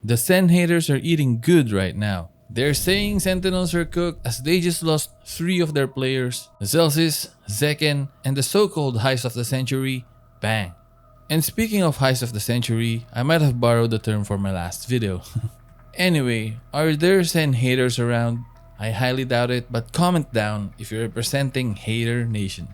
The SEN haters are eating good right now. They're saying Sentinels are cooked as they just lost 3 of their players, Zellsis, Zeken, and the so-called heist of the century, Bang. And speaking of heist of the century, I might have borrowed the term for my last video. Anyway, are there SEN haters around? I highly doubt it, but comment down if you're representing Hater Nation.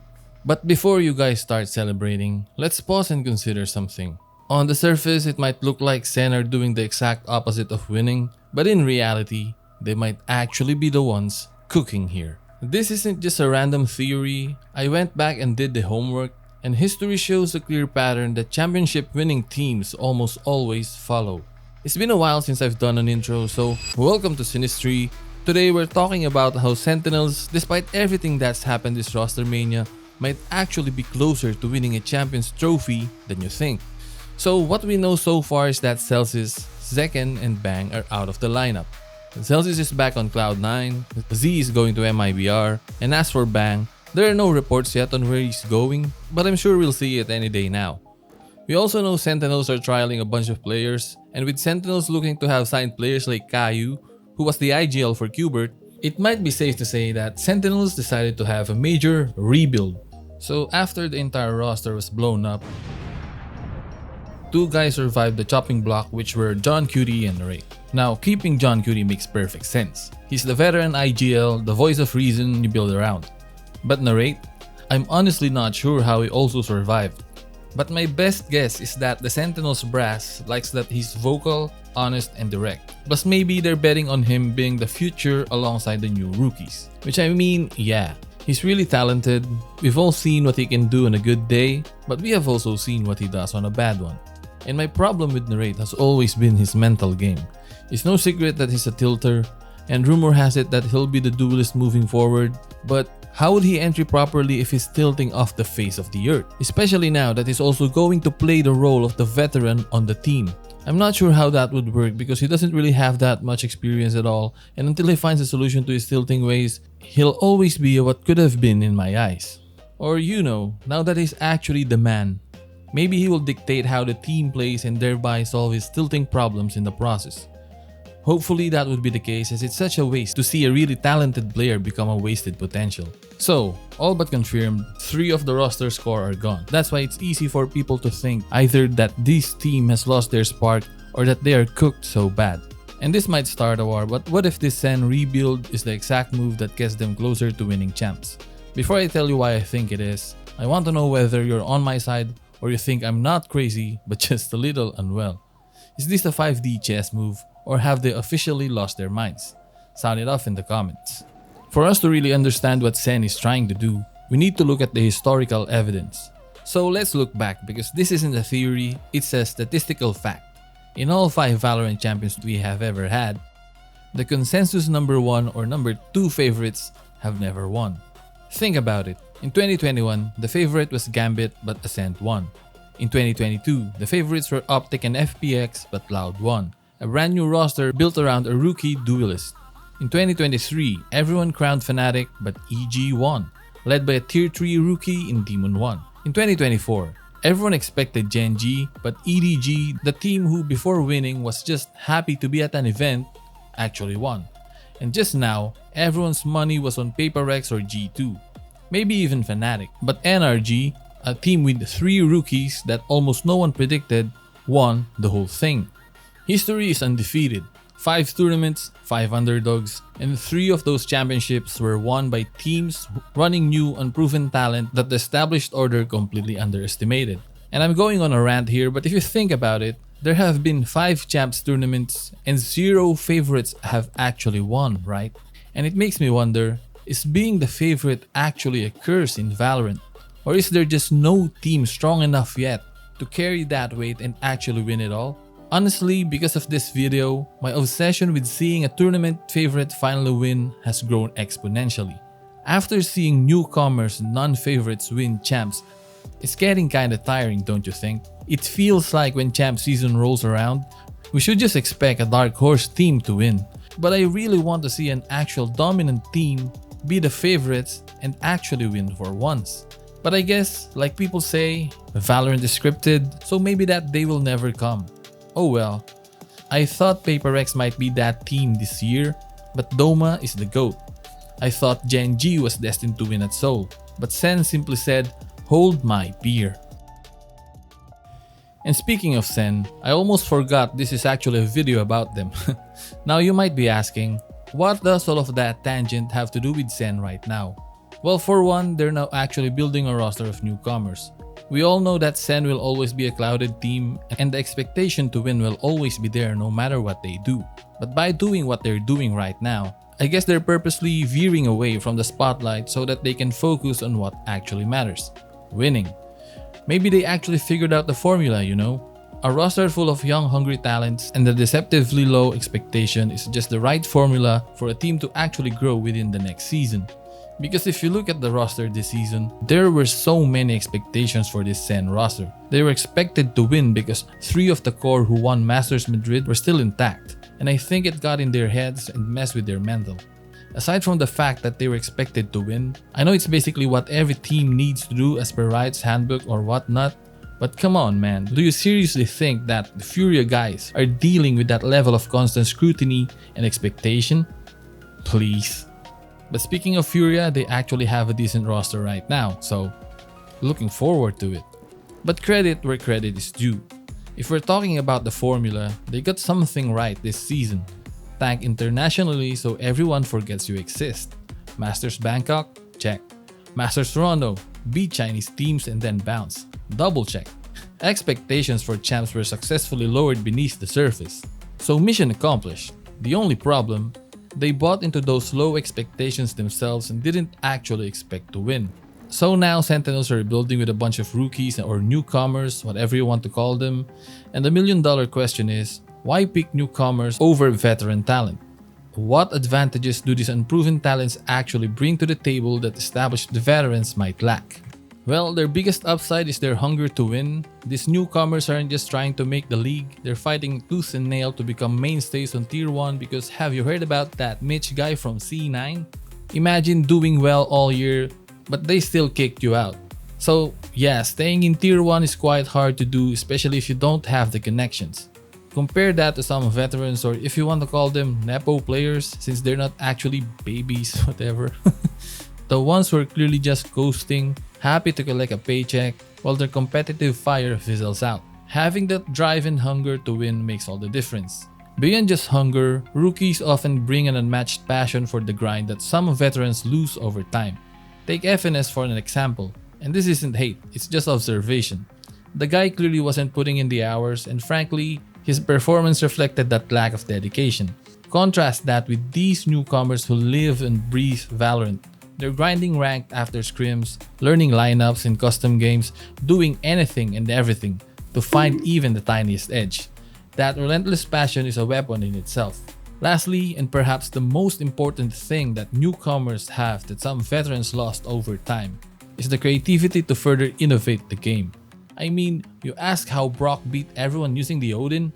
But before you guys start celebrating, let's pause and consider something. On the surface, it might look like SEN are doing the exact opposite of winning, but in reality, they might actually be the ones cooking here. This isn't just a random theory. I went back and did the homework, and history shows a clear pattern that championship winning teams almost always follow. It's been a while since I've done an intro, so welcome to SNstry. Today we're talking about how Sentinels, despite everything that's happened this roster mania, might actually be closer to winning a Champions Trophy than you think. So what we know so far is that Zellsis, Zeken, and Bang are out of the lineup. Zellsis is back on Cloud 9, Z is going to MIBR, and as for Bang, there are no reports yet on where he's going, but I'm sure we'll see it any day now. We also know Sentinels are trialing a bunch of players, and with Sentinels looking to have signed players like Caillou, who was the IGL for Qbert, it might be safe to say that Sentinels decided to have a major rebuild. So after the entire roster was blown up, 2 guys survived the chopping block, which were John Cutie and Narrate. Now, keeping John Cutie makes perfect sense. He's the veteran IGL, the voice of reason you build around. But Narrate, I'm honestly not sure how he also survived. But my best guess is that the Sentinels brass likes that he's vocal, honest, and direct. Plus maybe they're betting on him being the future alongside the new rookies. Which I mean, yeah, he's really talented. We've all seen what he can do on a good day, but we have also seen what he does on a bad one. And my problem with Narrate has always been his mental game. It's no secret that he's a tilter, and rumor has it that he'll be the duelist moving forward, but how would he entry properly if he's tilting off the face of the earth? Especially now that he's also going to play the role of the veteran on the team. I'm not sure how that would work because he doesn't really have that much experience at all, and until he finds a solution to his tilting ways, he'll always be what could have been in my eyes. Or now that he's actually the man, maybe he will dictate how the team plays and thereby solve his tilting problems in the process. Hopefully that would be the case, as it's such a waste to see a really talented player become a wasted potential. So, all but confirmed, 3 of the roster's core are gone. That's why it's easy for people to think either that this team has lost their spark or that they are cooked so bad. And this might start a war, but what if this SEN Rebuild is the exact move that gets them closer to winning champs? Before I tell you why I think it is, I want to know whether you're on my side or you think I'm not crazy but just a little unwell. Is this a 5D chess move, or have they officially lost their minds? Sound it off in the comments. For us to really understand what SEN is trying to do, we need to look at the historical evidence. So let's look back, because this isn't a theory, it's a statistical fact. In all 5 Valorant champions we have ever had, the consensus number 1 or number 2 favorites have never won. Think about it. In 2021, the favorite was Gambit but Ascent won. In 2022, the favorites were Optic and FPX but Loud won. A brand new roster built around a rookie duelist. In 2023, everyone crowned Fnatic but EG won, led by a tier 3 rookie in Demon 1. In 2024, everyone expected Gen G, but EDG, the team who before winning was just happy to be at an event, actually won. And just now, everyone's money was on PaperX or G2, maybe even Fnatic. But NRG, a team with 3 rookies that almost no one predicted, won the whole thing. History is undefeated. 5 tournaments, 5 underdogs, and 3 of those championships were won by teams running new, unproven talent that the established order completely underestimated. And I'm going on a rant here, but if you think about it, there have been 5 champs tournaments and 0 favorites have actually won, right? And it makes me wonder, is being the favorite actually a curse in Valorant? Or is there just no team strong enough yet to carry that weight and actually win it all? Honestly, because of this video, my obsession with seeing a tournament favorite finally win has grown exponentially. After seeing newcomers and non-favorites win champs, it's getting kinda tiring, don't you think? It feels like when champ season rolls around, we should just expect a dark horse team to win. But I really want to see an actual dominant team be the favorites and actually win for once. But I guess, like people say, Valorant is scripted, so maybe that day will never come. Oh well. I thought Paper X might be that team this year, but Doma is the GOAT. I thought Gen G was destined to win at Seoul, but Sen simply said, "Hold my beer." And speaking of Sen, I almost forgot this is actually a video about them. Now you might be asking, what does all of that tangent have to do with Sen right now? Well, for one, they're now actually building a roster of newcomers. We all know that Sen will always be a clouded team and the expectation to win will always be there no matter what they do. But by doing what they're doing right now, I guess they're purposely veering away from the spotlight so that they can focus on what actually matters: winning. Maybe they actually figured out the formula, you know? A roster full of young, hungry talents and the deceptively low expectation is just the right formula for a team to actually grow within the next season. Because if you look at the roster this season, there were so many expectations for this Sen roster. They were expected to win because 3 of the core who won Masters Madrid were still intact, and I think it got in their heads and messed with their mental. Aside from the fact that they were expected to win, I know it's basically what every team needs to do as per Riot's handbook or whatnot, but come on man, do you seriously think that the Furia guys are dealing with that level of constant scrutiny and expectation? Please. But speaking of Furia, they actually have a decent roster right now, so looking forward to it. But credit where credit is due. If we're talking about the formula, they got something right this season. Tank internationally so everyone forgets you exist. Masters Bangkok? Check. Masters Toronto? Beat Chinese teams and then bounce. Double check. Expectations for champs were successfully lowered beneath the surface. So mission accomplished. The only problem, they bought into those low expectations themselves and didn't actually expect to win. So now Sentinels are rebuilding with a bunch of rookies or newcomers, whatever you want to call them. And the million-dollar question is, why pick newcomers over veteran talent? What advantages do these unproven talents actually bring to the table that established veterans might lack? Well, their biggest upside is their hunger to win. These newcomers aren't just trying to make the league, they're fighting tooth and nail to become mainstays on Tier 1 because have you heard about that Mitch guy from C9? Imagine doing well all year, but they still kicked you out. So yeah, staying in Tier 1 is quite hard to do, especially if you don't have the connections. Compare that to some veterans, or if you want to call them Nepo players, since they're not actually babies, whatever. The ones who are clearly just coasting, happy to collect a paycheck, while their competitive fire fizzles out. Having that drive and hunger to win makes all the difference. Beyond just hunger, rookies often bring an unmatched passion for the grind that some veterans lose over time. Take FNS for an example, and this isn't hate, it's just observation. The guy clearly wasn't putting in the hours, and frankly, his performance reflected that lack of dedication. Contrast that with these newcomers who live and breathe Valorant. They're grinding ranked after scrims, learning lineups in custom games, doing anything and everything to find even the tiniest edge. That relentless passion is a weapon in itself. Lastly, and perhaps the most important thing that newcomers have that some veterans lost over time, is the creativity to further innovate the game. I mean, you ask how Brock beat everyone using the Odin?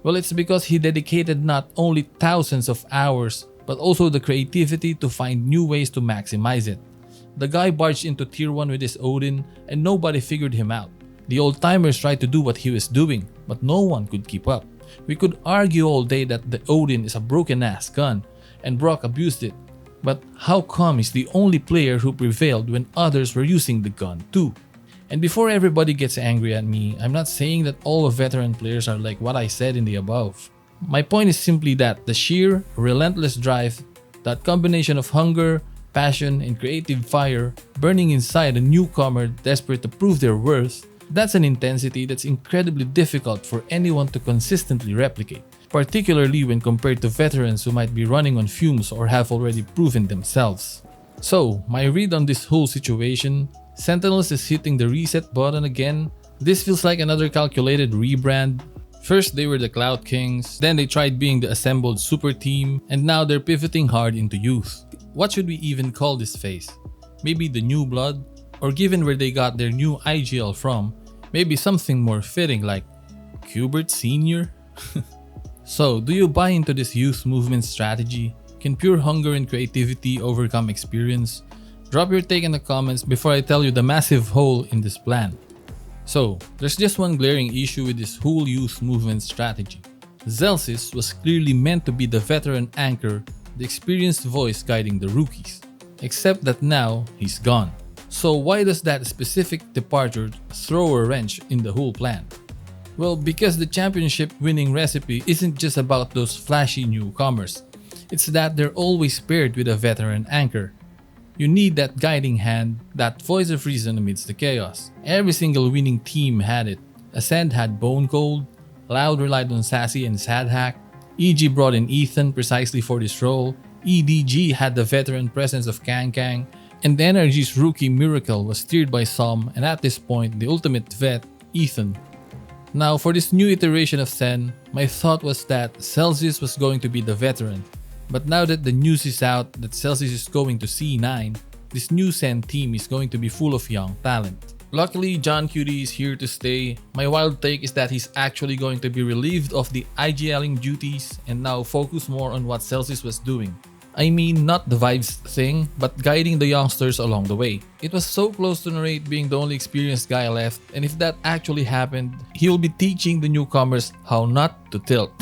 Well, it's because he dedicated not only thousands of hours, but also the creativity to find new ways to maximize it. The guy barged into Tier 1 with his Odin and nobody figured him out. The old-timers tried to do what he was doing, but no one could keep up. We could argue all day that the Odin is a broken-ass gun, and Brock abused it. But how come he's the only player who prevailed when others were using the gun too? And before everybody gets angry at me, I'm not saying that all veteran players are like what I said in the above. My point is simply that the sheer, relentless drive, that combination of hunger, passion, and creative fire burning inside a newcomer desperate to prove their worth, that's an intensity that's incredibly difficult for anyone to consistently replicate, particularly when compared to veterans who might be running on fumes or have already proven themselves. So, my read on this whole situation, Sentinels is hitting the reset button again. This feels like another calculated rebrand. First they were the Cloud Kings, then they tried being the assembled super team, and now they're pivoting hard into youth. What should we even call this phase? Maybe the new blood? Or given where they got their new IGL from, maybe something more fitting like Hubert Sr.? So, do you buy into this youth movement strategy? Can pure hunger and creativity overcome experience? Drop your take in the comments before I tell you the massive hole in this plan. So, there's just one glaring issue with this whole youth movement strategy. Zellsis was clearly meant to be the veteran anchor, the experienced voice guiding the rookies. Except that now, he's gone. So why does that specific departure throw a wrench in the whole plan? Well, because the championship winning recipe isn't just about those flashy newcomers. It's that they're always paired with a veteran anchor. You need that guiding hand, that voice of reason amidst the chaos. Every single winning team had it. Ascend had Bone Cold, Loud relied on Sassy and Sadhack, EG brought in Ethan precisely for this role, EDG had the veteran presence of Kang Kang, and NRG's rookie Miracle was steered by Som, and at this point the ultimate vet, Ethan. Now for this new iteration of SEN, my thought was that Zellsis was going to be the veteran. But now that the news is out that Zellsis is going to C9, this new SEN team is going to be full of young talent. Luckily, John Cutie is here to stay. My wild take is that he's actually going to be relieved of the IGLing duties and now focus more on what Zellsis was doing. I mean, not the vibes thing, but guiding the youngsters along the way. It was so close to Narrate being the only experienced guy left, and if that actually happened, he'll be teaching the newcomers how not to tilt.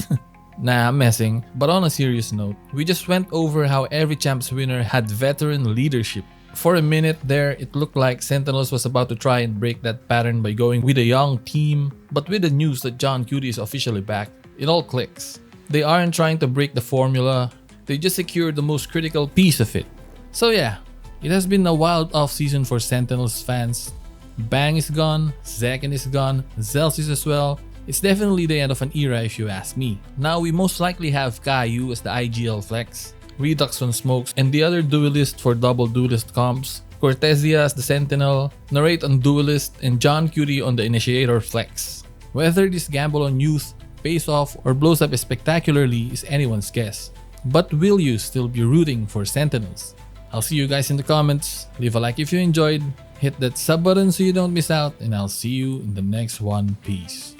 Nah, I'm messing. But on a serious note, we just went over how every champs winner had veteran leadership. For a minute there, it looked like Sentinels was about to try and break that pattern by going with a young team, but with the news that John Cutie is officially back, it all clicks. They aren't trying to break the formula, they just secured the most critical piece of it. So yeah, it has been a wild off-season for Sentinels fans. Bang is gone, Zekken is gone, Zellsis as well. It's definitely the end of an era if you ask me. Now we most likely have Caillou as the IGL flex, Redux on Smokes and the other duelist for double duelist comps, Cortesia as the Sentinel, Narrate on duelist, and John Cutie on the initiator flex. Whether this gamble on youth pays off or blows up spectacularly is anyone's guess. But will you still be rooting for Sentinels? I'll see you guys in the comments, leave a like if you enjoyed, hit that sub button so you don't miss out, and I'll see you in the next one. Peace.